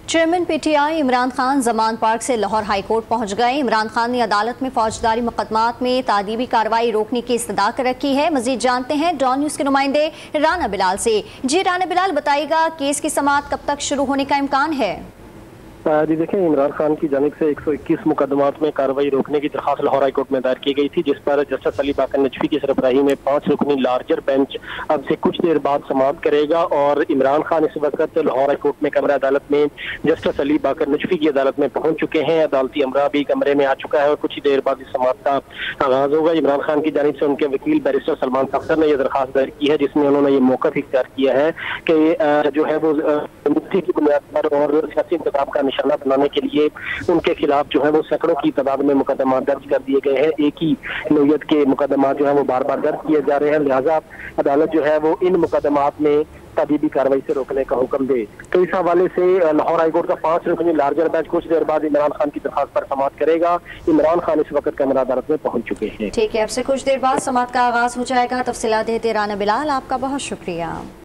Chairman P T I Imran Khan Zaman park سے Lahore high court پہنچ گئے۔ عمران خان نے عدالت میں فوجداری مقدمات میں تعدیبی کارروائی روکنے کی استدعا کر رکھی ہے۔ مزید جانتے ہیں ڈان نیوز کے نمائندے رانا بلال سے۔ جی رانا بلال، بتائیے گا کیس کی سماعت کب تک شروع ہونے کا امکان ہے؟ جی دیکھیں، عمران خان کی جانب سے 121 مقدمات میں کارروائی روکنے کی درخواست لاہور ہائی کورٹ میں دائر کی گئی تھی، جس پر جسٹس علی باقر نجفی کی سربراہی میں 5 رکنی لارجر بینچ اب سے کچھ دیر بعد سماعت کرے گا، اور عمران خان اس وقت لاہور ہائی کورٹ میں کمرہ عدالت میں جسٹس علی باقر نجفی کی عدالت میں پہنچ چکے ہیں۔ عدالتی امرا بھی کمرے میں آ چکا ہے اور کچھ ہی دیر بعد اس سماعت کا آغاز ہوگا۔ عمران خان کی جانب سے ان کے وکیل بیرسٹر سلمان صفدر نے یہ درخواست دائر کی ہے، جس میں انہوں نے یہ موقف اختیار کیا ہے کہ جو ہے وہ کی بنیاد پر اور سیاسی انتخاب کا نشانہ بنانے کے لیے ان کے خلاف جو ہے وہ سینکڑوں کی تعداد میں مقدمات درج کر دیے گئے ہیں۔ ایک ہی نوعیت کے مقدمات جو ہیں وہ بار بار درج کیے جا رہے ہیں، لہٰذا عدالت جو ہے وہ ان مقدمات میں تعدیبی کارروائی سے روکنے کا حکم دے۔ تو اس حوالے سے لاہور ہائی کورٹ کا 5 رکنی لارجر بینچ کچھ دیر بعد عمران خان کی درخواست پر سماعت کرے گا۔ عمران خان اس وقت کمرہ عدالت میں پہنچ چکے ہیں۔ ٹھیک ہے، اب سے کچھ دیر بعد سماعت کا آغاز ہو جائے گا۔ تفصیلات دیتے رانا بلال، آپ کا بہت شکریہ۔